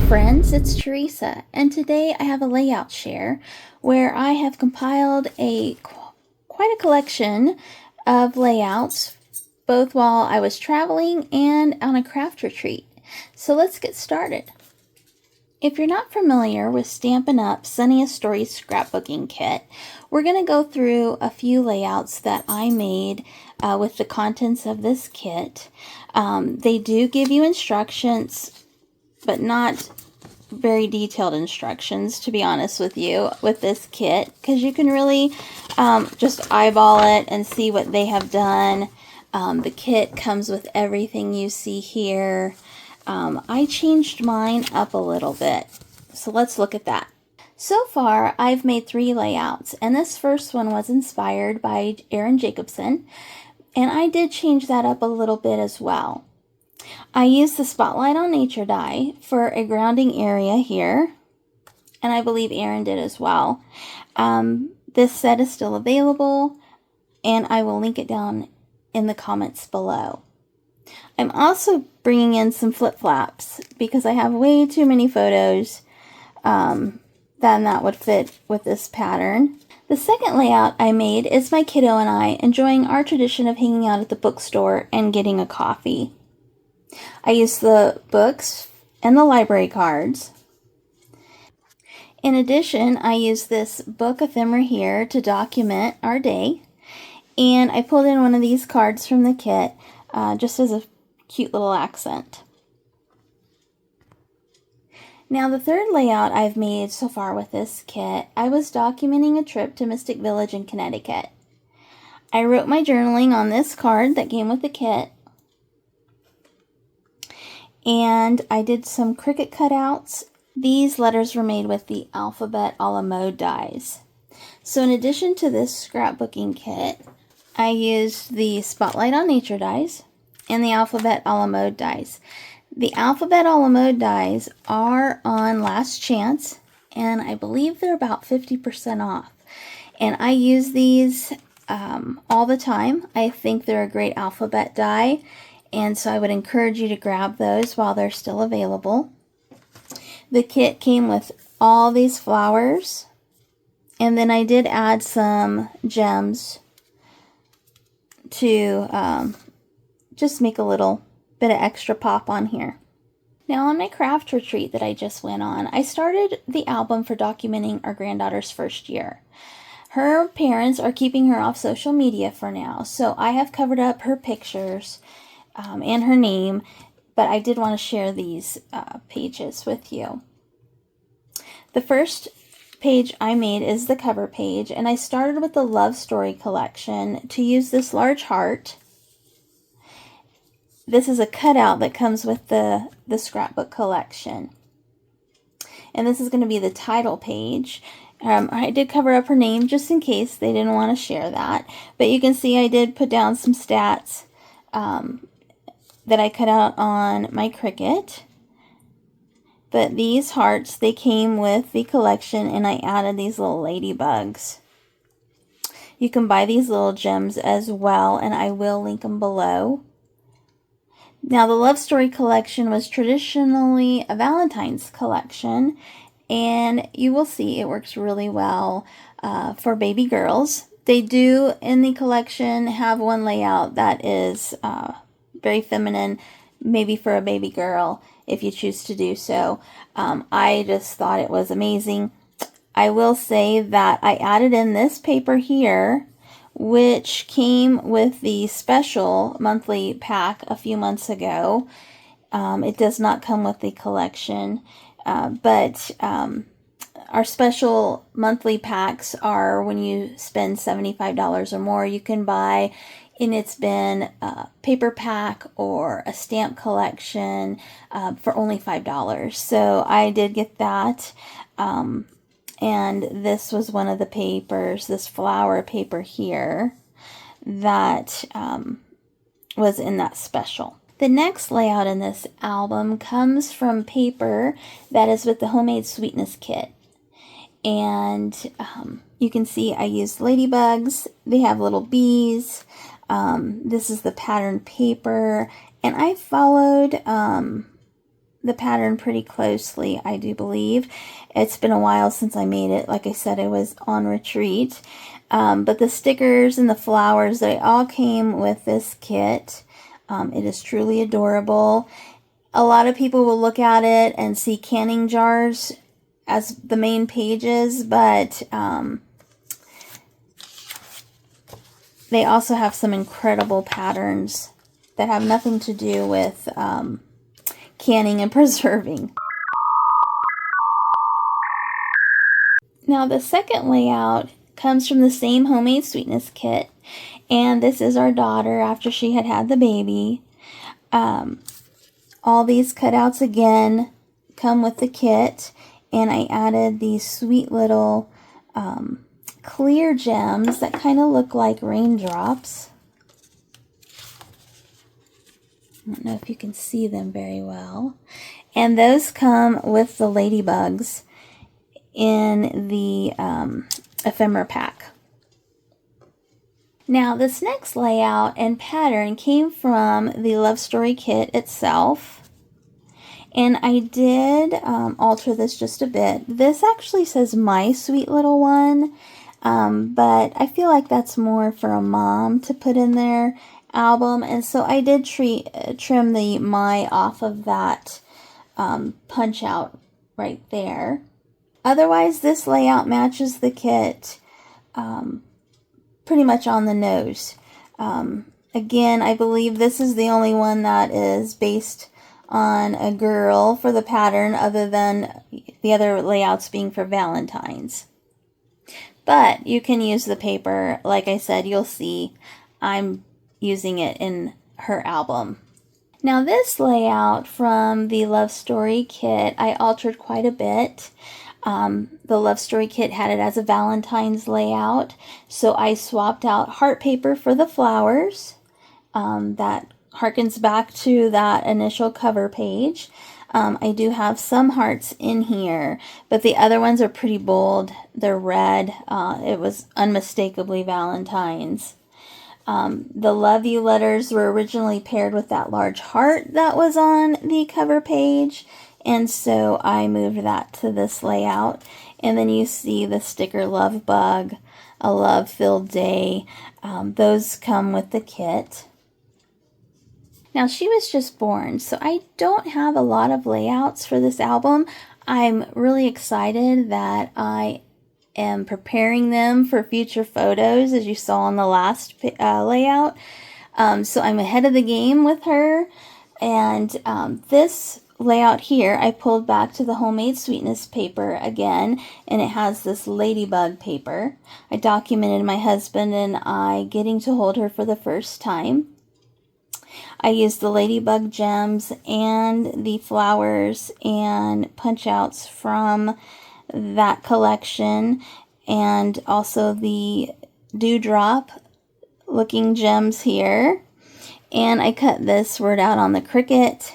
friends, it's Teresa, and today I have a layout share where I have compiled quite a collection of layouts both while I was traveling and on a craft retreat. So let's get started. If you're not familiar with Stampin' Up! Sunniest Stories Scrapbooking Kit, we're going to go through a few layouts that I made with the contents of this kit. They do give you instructions, but not very detailed instructions, to be honest with you, with this kit, because you can really just eyeball it and see what they have done. The kit comes with everything you see here. I changed mine up a little bit, so let's look at that. So far, I've made 3 layouts, and this first one was inspired by Erin Jacobson, and I did change that up a little bit as well. I used the Spotlight on Nature die for a grounding area here, and I believe Erin did as well. This set is still available, and I will link it down in the comments below. I'm also bringing in some flip-flaps because I have way too many photos that would fit with this pattern. The second layout I made is my kiddo and I enjoying our tradition of hanging out at the bookstore and getting a coffee. I used the books and the library cards. In addition, I used this book ephemera here to document our day, and I pulled in one of these cards from the kit just as a cute little accent. Now, the third layout I've made so far with this kit, I was documenting a trip to Mystic Village in Connecticut. I wrote my journaling on this card that came with the kit, and I did some Cricut cutouts. These letters were made with the Alphabet a la Mode dies. So in addition to this scrapbooking kit, I used the Spotlight on Nature dies and the Alphabet a la Mode dies. The Alphabet a la Mode dies are on last chance, and I believe they're about 50% off. And I use these all the time. I think they're a great alphabet die, and so I would encourage you to grab those while they're still available. The kit came with all these flowers, and then I did add some gems to just make a little bit of extra pop on here. Now, on my craft retreat that I just went on, I started the album for documenting our granddaughter's first year. Her parents are keeping her off social media for now, so I have covered up her pictures and her name, but I did want to share these pages with you. The first page I made is the cover page, and I started with the Love Story collection to use this large heart. This is a cutout that comes with the scrapbook collection. And this is going to be the title page. I did cover up her name just in case they didn't want to share that. But you can see I did put down some stats that I cut out on my Cricut. But these hearts, they came with the collection, and I added these little ladybugs. You can buy these little gems as well, and I will link them below. Now, the Love Story collection was traditionally a Valentine's collection, and you will see it works really well for baby girls. They do, in the collection, have one layout that is very feminine, maybe for a baby girl, if you choose to do so. I just thought it was amazing. I will say that I added in this paper here, which came with the special monthly pack a few months ago. It does not come with the collection, but our special monthly packs are when you spend $75 or more, you can buy, and it's been a paper pack or a stamp collection for only $5. So I did get that. And this was one of the papers, this flower paper here, that was in that special. The next layout in this album comes from paper that is with the Homemade Sweetness kit. And you can see I used ladybugs. They have little bees. This is the pattern paper. And I followed the pattern pretty closely, I do believe. It's been a while since I made it. Like I said, I was on retreat. But the stickers and the flowers, they all came with this kit. It is truly adorable. A lot of people will look at it and see canning jars as the main pages, but they also have some incredible patterns that have nothing to do with canning and preserving. Now the second layout comes from the same Homemade Sweetness kit, and this is our daughter after she had had the baby. All these cutouts again come with the kit, and I added these sweet little clear gems that kind of look like raindrops. I don't know if you can see them very well. And those come with the Ladybugs in the ephemera pack. Now this next layout and pattern came from the Love Story kit itself. And I did alter this just a bit. This actually says My Sweet Little One, but I feel like that's more for a mom to put in their album, and so I did trim the My off of that punch out right there. Otherwise, this layout matches the kit pretty much on the nose. Again, I believe this is the only one that is based on a girl for the pattern, other than the other layouts being for Valentine's. But you can use the paper. Like I said, you'll see I'm using it in her album. Now this layout from the Love Story kit, I altered quite a bit. The Love Story kit had it as a Valentine's layout, so I swapped out heart paper for the flowers. That harkens back to that initial cover page. I do have some hearts in here, but the other ones are pretty bold. They're red. It was unmistakably Valentine's. The Love You letters were originally paired with that large heart that was on the cover page, and so I moved that to this layout. And then you see the sticker Love Bug, A Love-Filled Day. Those come with the kit. Now she was just born, so I don't have a lot of layouts for this album. I'm really excited that I am preparing them for future photos, as you saw on the last layout. So I'm ahead of the game with her. And this layout here, I pulled back to the Homemade Sweetness paper again, and it has this Ladybug paper. I documented my husband and I getting to hold her for the first time. I used the Ladybug gems and the flowers and punch outs from that collection, and also the dewdrop looking gems here. And I cut this word out on the Cricut.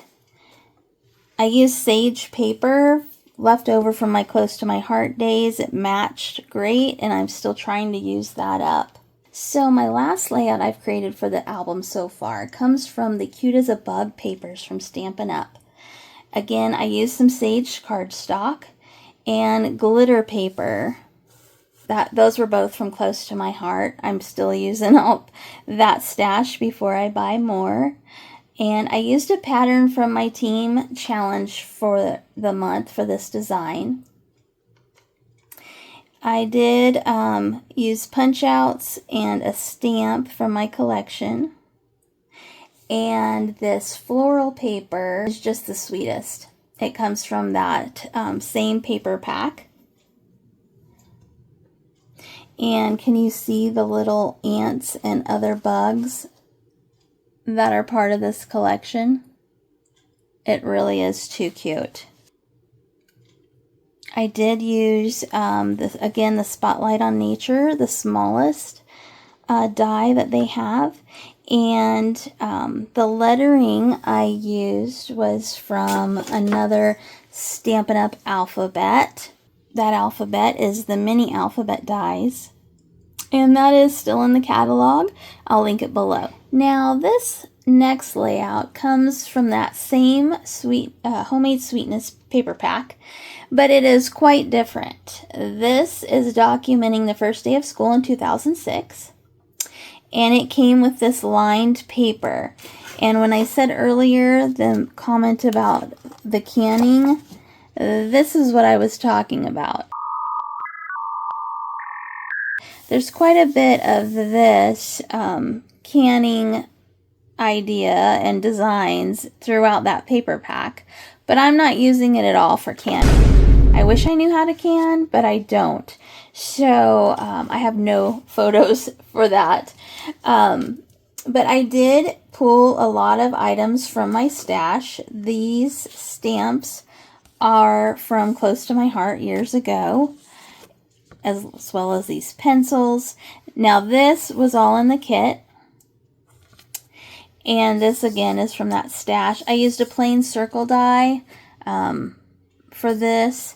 I used sage paper left over from my Close to My Heart days. It matched great, and I'm still trying to use that up. So my last layout I've created for the album so far comes from the Cute as a Bug papers from Stampin' Up. Again, I used some sage cardstock and glitter paper. Those were both from Close to My Heart. I'm still using up that stash before I buy more. And I used a pattern from my team challenge for the month for this design. I did use punch outs and a stamp from my collection. And this floral paper is just the sweetest. It comes from that same paper pack. And can you see the little ants and other bugs that are part of this collection? It really is too cute. I did use, again, the Spotlight on Nature, the smallest die that they have. And the lettering I used was from another Stampin' Up! Alphabet. That alphabet is the mini alphabet dies. And that is still in the catalog. I'll link it below. Now this next layout comes from that same homemade sweetness paper pack, but it is quite different. This is documenting the first day of school in 2006, and it came with this lined paper. And when I said earlier the comment about the canning, this is what I was talking about. There's quite a bit of this canning idea and designs throughout that paper pack, but I'm not using it at all for canning. I wish I knew how to can, but I don't. So I have no photos for that. But I did pull a lot of items from my stash. These stamps are from Close to My Heart years ago, as well as these pencils. Now this was all in the kit. And this again is from that stash. I used a plain circle die for this.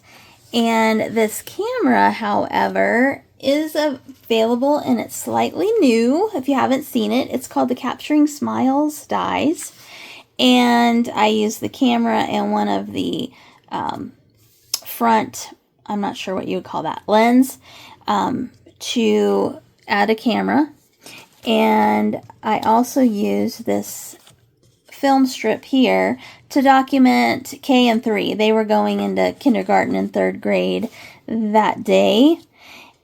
And this camera, however, is available and it's slightly new. If you haven't seen it, it's called the Capturing Smiles dies. And I used the camera and one of the front, I'm not sure what you would call that, lens, to add a camera. And I also use this film strip here to document K and 3. They were going into kindergarten and 3rd grade that day.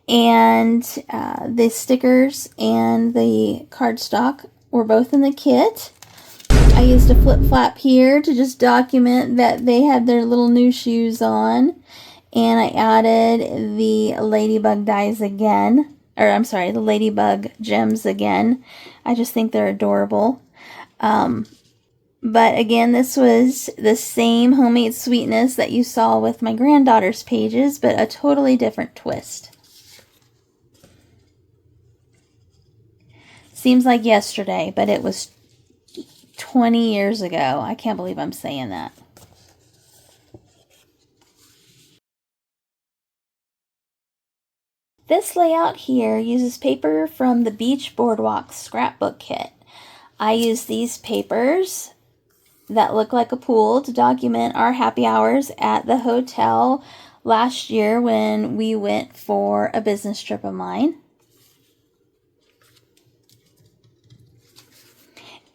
And the stickers and the cardstock were both in the kit. I used a flip flap here to just document that they had their little new shoes on. And I added the Ladybug dies again. Or I'm sorry, the Ladybug gems again. I just think they're adorable. But again, this was the same homemade sweetness that you saw with my granddaughter's pages, but a totally different twist. Seems like yesterday, but it was 20 years ago. I can't believe I'm saying that. This layout here uses paper from the Beach Boardwalk scrapbook kit. I use these papers that look like a pool to document our happy hours at the hotel last year when we went for a business trip of mine.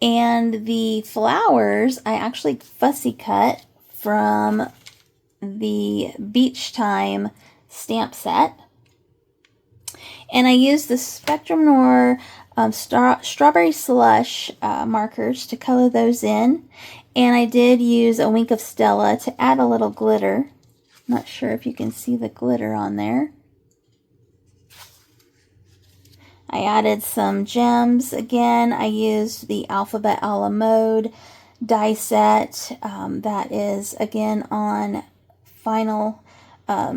And the flowers I actually fussy cut from the Beach Time stamp set. And I used the Spectrum Noir Strawberry Slush markers to color those in. And I did use a wink of Stella to add a little glitter. Not sure if you can see the glitter on there. I added some gems. Again, I used the Alphabet a la Mode die set. That is, again, on final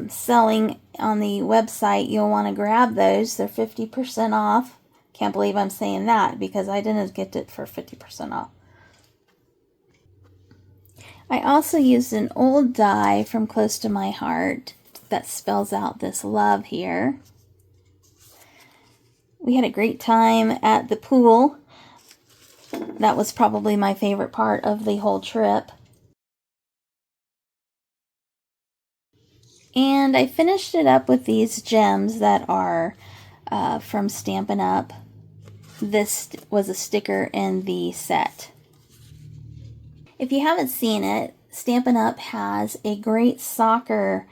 selling on the website. You'll want to grab those. They're 50% off. Can't believe I'm saying that because I didn't get it for 50% off. I also used an old die from Close to My Heart that spells out this love here. We had a great time at the pool. That was probably my favorite part of the whole trip. And I finished it up with these gems that are from Stampin' Up. This was a sticker in the set. If you haven't seen it, Stampin' Up has a great soccer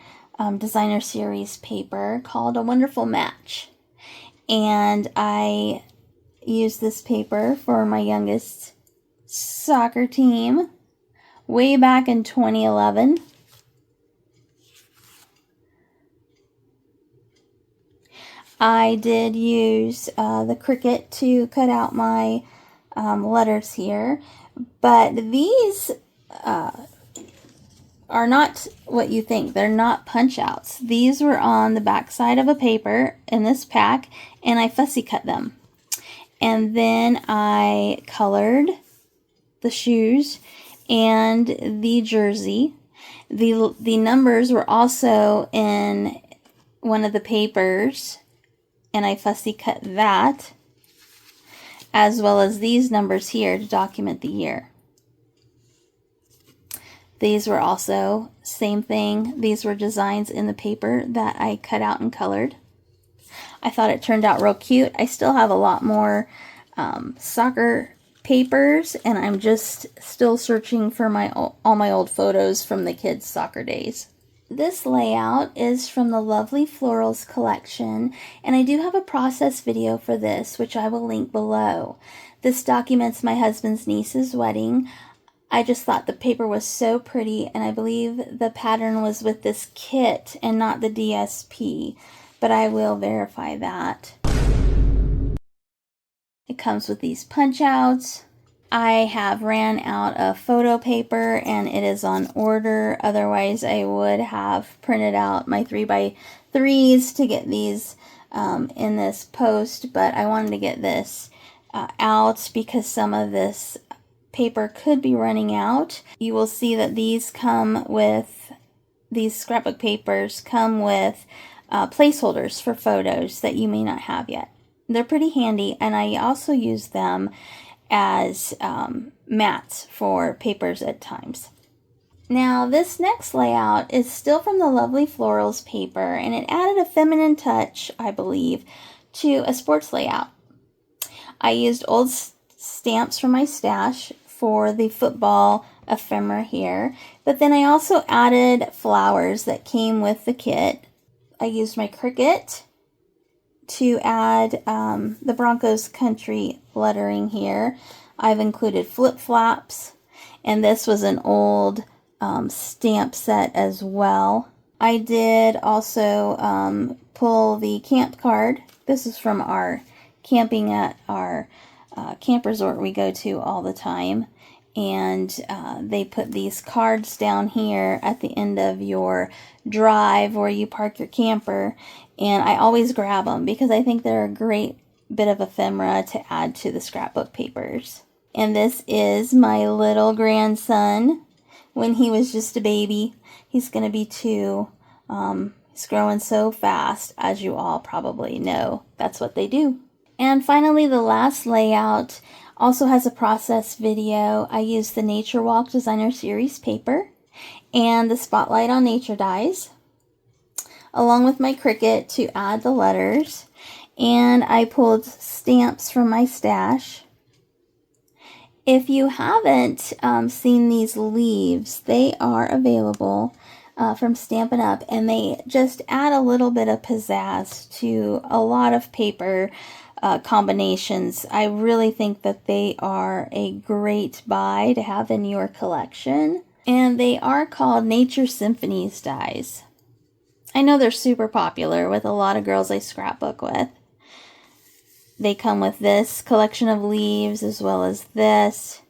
designer series paper called A Wonderful Match. And I used this paper for my youngest soccer team way back in 2011. I did use the Cricut to cut out my letters here, but these are not what you think. They're not punch outs. These were on the back side of a paper in this pack, and I fussy cut them. And then I colored the shoes and the jersey. The numbers were also in one of the papers, and I fussy cut that. as well as these numbers here to document the year. These were also same thing. These were designs in the paper that I cut out and colored. I thought it turned out real cute. I still have a lot more soccer papers, and I'm just still searching for all my old photos from the kids' soccer days. This layout is from the lovely Florals collection, and I do have a process video for this, which I will link below. This documents my husband's niece's wedding. I just thought the paper was so pretty, and I believe the pattern was with this kit and not the DSP, but I will verify that. It comes with these punch outs. I have ran out of photo paper and it is on order. Otherwise, I would have printed out my 3x3s to get these in this post, but I wanted to get this out because some of this paper could be running out. You will see that these scrapbook papers come with placeholders for photos that you may not have yet. They're pretty handy, and I also use them as mats for papers at times. Now this next layout is still from the lovely Florals paper, and it added a feminine touch, I believe, to a sports layout. I used old stamps from my stash for the football ephemera here, but then I also added flowers that came with the kit. I used my Cricut to add the Broncos country lettering here. I've included flip-flops, and this was an old stamp set as well. I did also pull the camp card. This is from our camping at our camp resort we go to all the time, and they put these cards down here at the end of your drive where you park your camper, and I always grab them because I think they're a great bit of ephemera to add to the scrapbook papers. And this is my little grandson when he was just a baby. He's going to be 2. He's growing so fast, as you all probably know. That's what they do. And finally, the last layout also has a process video. I used the Nature Walk Designer Series paper and the Spotlight on Nature dies, along with my Cricut to add the letters. And I pulled stamps from my stash. If you haven't seen these leaves, they are available from Stampin' Up, and they just add a little bit of pizzazz to a lot of paper combinations. I really think that they are a great buy to have in your collection, and they are called Nature Symphonies dies. I know they're super popular with a lot of girls I scrapbook with. They come with this collection of leaves as well as this.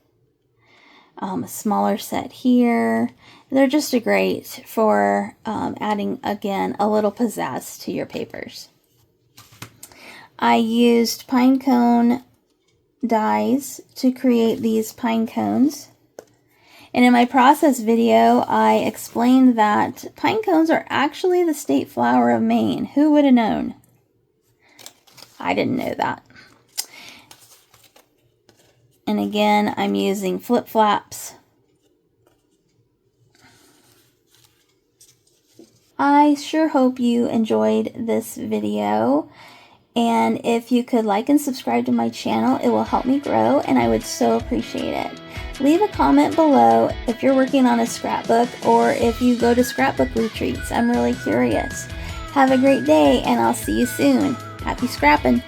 A smaller set here. They're just great for adding, again, a little pizzazz to your papers. I used pine cone dies to create these pine cones. And in my process video, I explained that pine cones are actually the state flower of Maine. Who would have known? I didn't know that. And again, I'm using flip-flops. I sure hope you enjoyed this video. And if you could like and subscribe to my channel, it will help me grow, and I would so appreciate it. Leave a comment below if you're working on a scrapbook or if you go to scrapbook retreats. I'm really curious. Have a great day, and I'll see you soon. Happy scrapping!